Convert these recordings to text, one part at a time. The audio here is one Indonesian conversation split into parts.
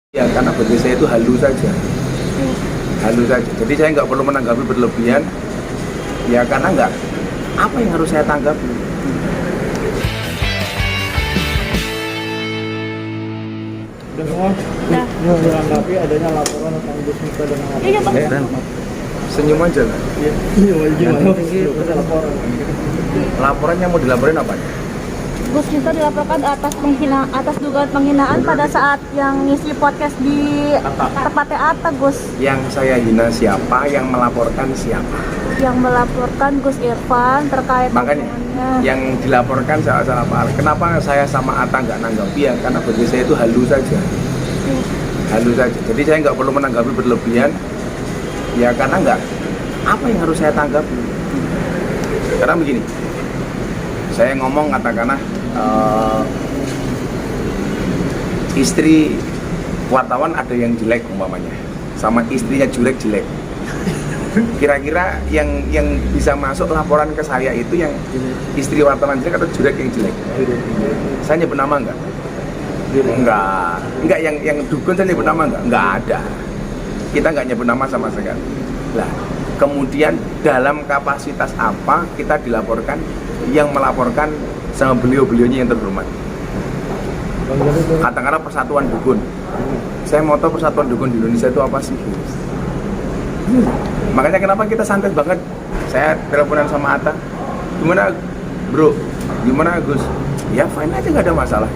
Ya, karena bagi saya itu halu saja. Halu saja. Jadi saya nggak perlu menanggapi berlebihan. Ya karena nggak, apa yang harus saya tanggapi? Dan semua menanggapi adanya laporan tentang Gus Miftah dan Iya, Pak. Senyum aja lah. Iya, gimana? Ada laporan. Laporannya mau dilaporin apa? Gus Miftah dilaporkan atas dugaan penghinaan pada saat yang ngisi podcast di tempatnya Atta, Gus. Yang saya hina siapa? Yang melaporkan siapa? Yang melaporkan Gus Irfan terkait Makanya hubungannya. yang dilaporkan salah Pak. Kenapa saya sama Atta nggak nanggapi ya? Karena bagi saya itu halu saja. Halu saja. Jadi saya nggak perlu menanggapi berlebihan. Ya karena nggak, apa yang harus saya tanggapi? Karena begini, saya ngomong katakanlah istri wartawan ada yang jelek umpamanya, sama istrinya jelek. Kira-kira yang bisa masuk laporan ke saya itu yang istri wartawan jelek atau jelek yang jelek? Saya nyebut nama enggak? Enggak yang dukun saya nyebut nama enggak ada. Kita nggak nyebut nama sama sekali. Lah, kemudian dalam kapasitas apa kita dilaporkan? Yang melaporkan sama beliau-beliaunya yang terhormat. Katakanlah Persatuan Dukun. Saya mau tahu Persatuan Dukun di Indonesia itu apa sih? Makanya kenapa kita santai banget. Saya teleponan sama Atta. Gimana bro? Gimana Gus? Ya fine aja, nggak ada masalah.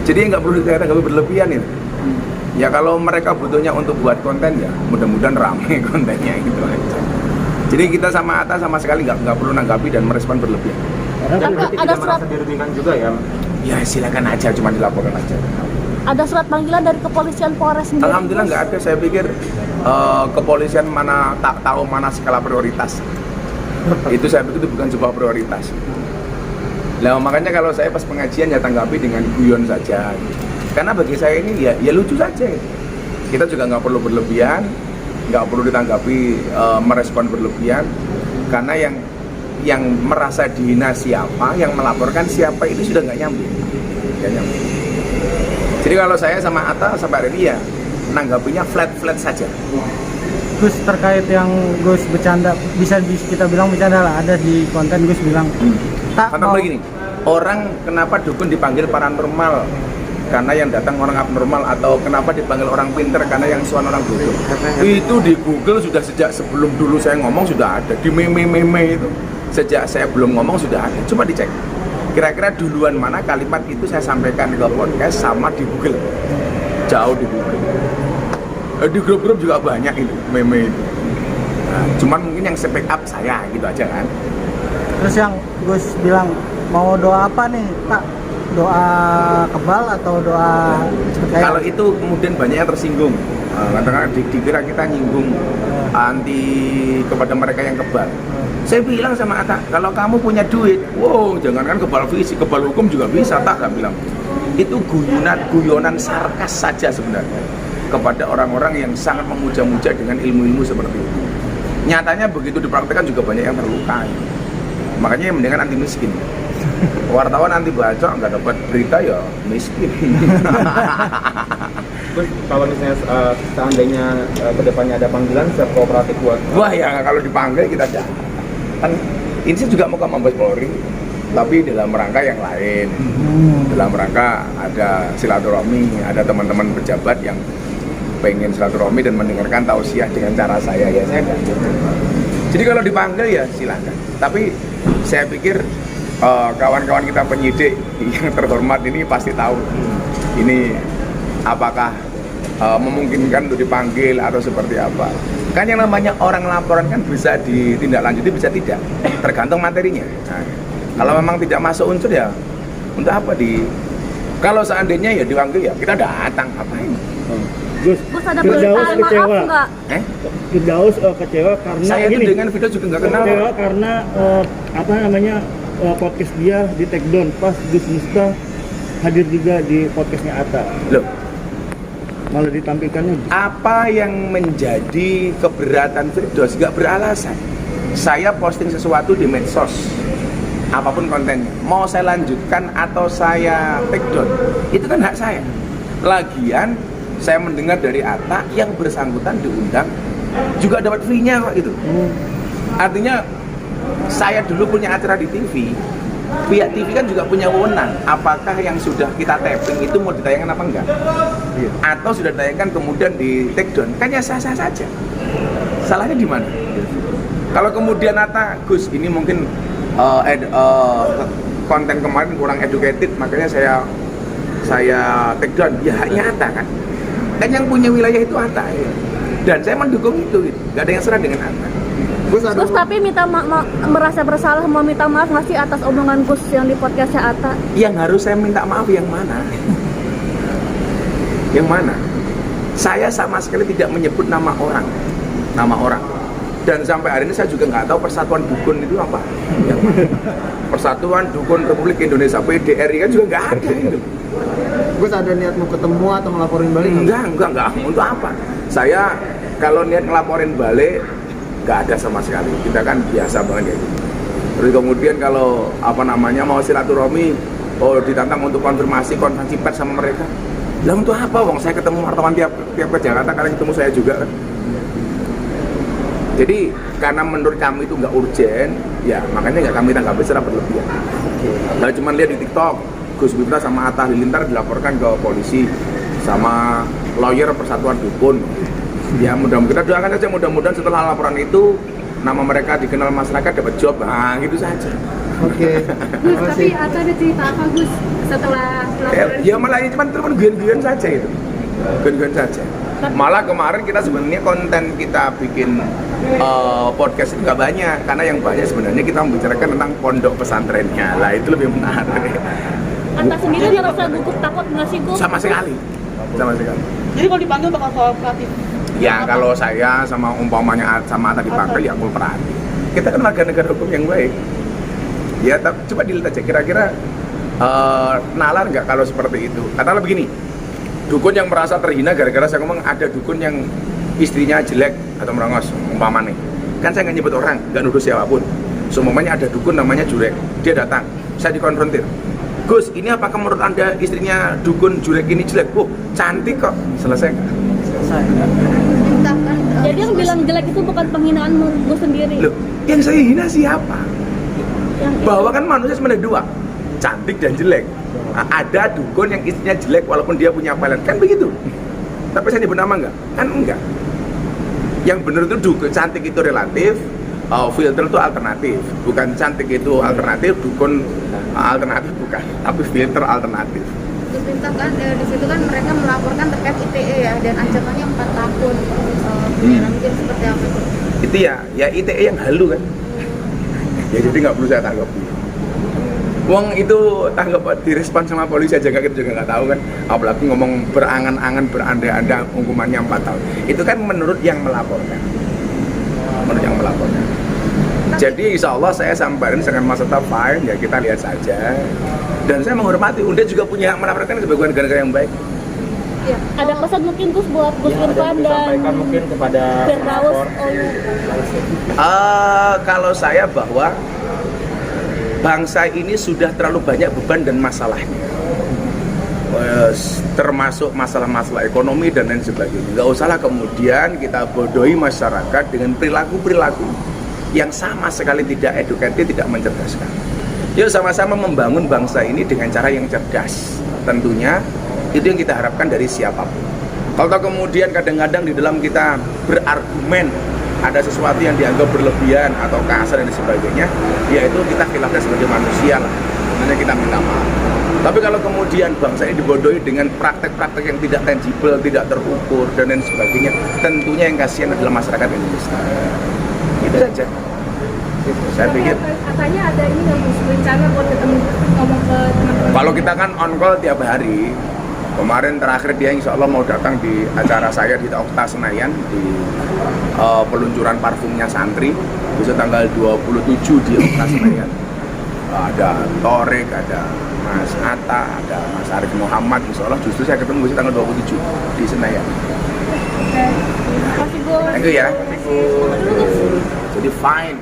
Jadi nggak perlu ditanggapi berlebihan itu. Ya kalau mereka butuhnya untuk buat konten ya mudah-mudahan rame kontennya gitu aja. Jadi kita sama Atta sama sekali nggak perlu nanggapi dan merespon berlebihan. Ada surat dirugikan juga ya. Ya silakan aja, cuma dilaporkan aja. ada surat panggilan dari kepolisian Polres sendiri. Alhamdulillah nggak ada. Saya pikir kepolisian mana tak tahu mana skala prioritas. Itu saya pikir itu bukan sebuah prioritas. Nah makanya kalau saya pas pengajian ya tanggapi dengan guyon saja. Karena bagi saya ini ya lucu saja. Kita juga nggak perlu berlebihan, nggak perlu ditanggapi merespon berlebihan. Karena yang merasa dihina siapa, yang melaporkan siapa itu sudah nggak nyambung. Jadi kalau saya sama Atta sampai hari ini ya nanggapinya flat saja. Gus, terkait yang Gus bercanda, bisa kita bilang bercanda lah, ada di konten Gus bilang tak Contoh mau begini, orang kenapa dukun dipanggil paranormal? Karena yang datang orang abnormal, atau kenapa dipanggil orang pinter karena yang suan orang bodoh. Itu di Google sudah sejak sebelum dulu saya ngomong sudah ada, di meme itu sejak saya belum ngomong sudah ada. Coba dicek. Kira-kira duluan mana kalimat itu saya sampaikan ke podcast sama di Google. Jauh di Google. Di grup-grup juga banyak itu meme itu. Nah, cuman mungkin yang speak up saya gitu aja kan. Terus yang Gus bilang mau doa apa nih Pak? Doa kebal atau doa Kalau itu kemudian banyak yang tersinggung, katakan dikira kita nyinggung anti kepada mereka yang kebal. Saya bilang sama Atta, kalau kamu punya duit, wow, jangankan kebal fisik, kebal hukum juga bisa, tak bilang. Itu guyonan sarkas saja sebenarnya kepada orang-orang yang sangat memuja-muja dengan ilmu-ilmu seperti itu. Nyatanya begitu dipraktekkan juga banyak yang terluka. Makanya yang mendingan anti miskin. Wartawan anti baca nggak dapat berita ya miskin. Terus kalau misalnya seandainya kedepannya ada panggilan, siap kooperatif buat? Wah ya kalau dipanggil kita kan ini sih juga mau ke Mabes Polri, tapi dalam rangka yang lain. Dalam rangka ada silaturahmi, ada teman-teman pejabat yang pengen silaturahmi dan mendengarkan tausiah dengan cara saya, ya saya nggak. Jadi kalau dipanggil ya silakan. Tapi saya pikir kawan-kawan kita penyidik yang terhormat ini pasti tahu ini apakah memungkinkan untuk dipanggil atau seperti apa. Kan yang namanya orang laporan kan bisa ditindaklanjuti, bisa tidak, tergantung materinya. Nah, kalau memang tidak masuk unsur ya untuk apa kalau seandainya ya dipanggil ya kita datang, ngapain? Gus, Gus ada Firdaus permintaan maaf kecewa. nggak? Firdaus kecewa karena Saya itu gini, dengan video juga nggak kenal. kecewa karena podcast dia di take down pas Gus Miftah hadir juga di podcastnya Atta. Loh, Malah ditampilkannya apa yang menjadi keberatan Firdaus? Nggak beralasan. Saya posting sesuatu di medsos, apapun kontennya, mau saya lanjutkan atau saya take down, itu kan hak saya. Lagian saya mendengar dari Atta yang bersangkutan diundang juga dapat fee-nya kok itu. Artinya saya dulu punya acara di TV, pihak TV kan juga punya wewenang apakah yang sudah kita tapping itu mau ditayangkan apa enggak, atau sudah ditayangkan kemudian di take down, kan ya sah-sah saja. Salahnya di mana? Kalau kemudian Atta, Gus ini mungkin konten kemarin kurang educated, makanya saya take down, ya haknya Atta kan yang punya wilayah itu Atta ya. Dan saya mendukung itu, nggak ada yang serah dengan Atta. Gus tapi merasa bersalah, mau minta maaf nggak sih atas omongan Gus yang di podcastnya Atta? Yang harus saya minta maaf yang mana? Yang mana? Saya sama sekali tidak menyebut nama orang. Dan sampai hari ini saya juga nggak tahu Persatuan Dukun itu apa. Persatuan Dukun Republik Indonesia PDRI kan juga nggak ada itu. Gus ada niat mau ketemu atau ngelaporin balik? Enggak. Untuk apa? Saya kalau niat ngelaporin balik nggak ada sama sekali. Kita kan biasa banget ya. Terus kemudian kalau mau silaturahmi, ditantang untuk konfirmasi konferensi pers sama mereka. Lah untuk apa? Wong saya ketemu wartawan tiap ke Jakarta, kalian ketemu saya juga kan. Jadi karena menurut kami itu nggak urgent, ya makanya nggak kami tanggapi secara berlebihan. Kalau cuma lihat di TikTok, Gus Miftah sama Atta Halilintar dilaporkan ke polisi sama lawyer Persatuan Dukun. Ya mudah-mudahan kita doakan saja, mudah-mudahan setelah laporan itu nama mereka dikenal masyarakat, dapat job, gitu saja. Oke. Gus, tapi Atta ada cerita apa Gus setelah laporan? Ya malah ini cuma guyon-guyon saja itu, guyon-guyon saja. Malah kemarin kita sebenarnya konten kita bikin podcast itu nggak banyak, karena yang banyak sebenarnya kita membicarakan tentang pondok pesantrennya. Lah itu lebih menarik. Atta sendiri merasa gugup takut nggak sih Gus? Sama sekali. Jadi kalau dipanggil bakal kooperatif? Ya kalau saya sama umpamanya sama Atta dipanggil ya kooperatif. Kita kan warga negara hukum yang baik. Ya coba dilihat aja kira-kira nalar nggak kalau seperti itu. Katakanlah begini, dukun yang merasa terhina gara-gara saya ngomong ada dukun yang istrinya jelek atau merongos umpamanya, kan saya nggak nyebut orang, nggak nuduh siapapun. Semuanya ada dukun namanya Jurek, dia datang, saya dikonfrontir, Gus ini apakah menurut anda istrinya dukun Jurek ini jelek? Cantik kok. Selesai. Jadi yang bilang jelek itu bukan penghinaan menurut Gus sendiri? Loh, yang saya hina siapa? Bahwa kan manusia sebenarnya dua, cantik dan jelek. Nah, ada dukun yang istrinya jelek walaupun dia punya pelet, kan begitu. Tapi saya nyebut nama enggak? Kan enggak. Yang benar itu dukun, cantik itu relatif, filter itu alternatif. Bukan cantik itu alternatif, dukun alternatif bukan, tapi filter alternatif. Diperintah kan di situ kan mereka melaporkan terkait ITE ya, dan ancamannya 4 tahun. Mungkin seperti apa itu? Itu ya ITE yang halu kan. Ya jadi nggak perlu saya tanggapi. Wong itu tanggap direspon sama polisi aja kita juga nggak tahu kan, apalagi ngomong berangan-angan berandai-andai hukumannya 4 tahun. Itu kan menurut yang melaporkan. Jadi insya Allah saya samperin dengan Mas Atta fine, ya kita lihat saja. Dan saya menghormati, Unda juga punya hak melaporkan sebagai negara yang baik. Ya. Ada pesan mungkin Gus buat Gus Irfan dan mungkin kepada Firdaus kalau saya bahwa bangsa ini sudah terlalu banyak beban dan masalahnya, termasuk masalah-masalah ekonomi dan lain sebagainya. Nggak usahlah kemudian kita bodohi masyarakat dengan perilaku-perilaku yang sama sekali tidak edukatif, tidak mencerdaskan. Yuk sama-sama membangun bangsa ini dengan cara yang cerdas. Tentunya itu yang kita harapkan dari siapapun. Kalau kemudian kadang-kadang di dalam kita berargumen ada sesuatu yang dianggap berlebihan atau kasar dan sebagainya, yaitu kita khilafnya sebagai manusia lah. Sebenarnya kita minta maaf. Tapi kalau kemudian bangsa ini dibodohi dengan praktek-praktek yang tidak tangible, tidak terukur dan lain sebagainya, tentunya yang kasihan adalah masyarakat Indonesia. Itu saja. Saya pikir. Katanya ada ini nggak Gus rencana buat ketemu ngomong ke teman-teman? Kalau kita kan on call tiap hari. Kemarin terakhir dia insya Allah mau datang di acara saya di Okta Senayan di peluncuran parfumnya Santri besok tanggal 27 di Okta Senayan. Ada Torek, ada Mas Atta, ada Mas Arif Muhammad. Insya Allah justru saya ketemu besok tanggal 27 di Senayan. Terima kasih Gus. Thank you ya. Jadi fine.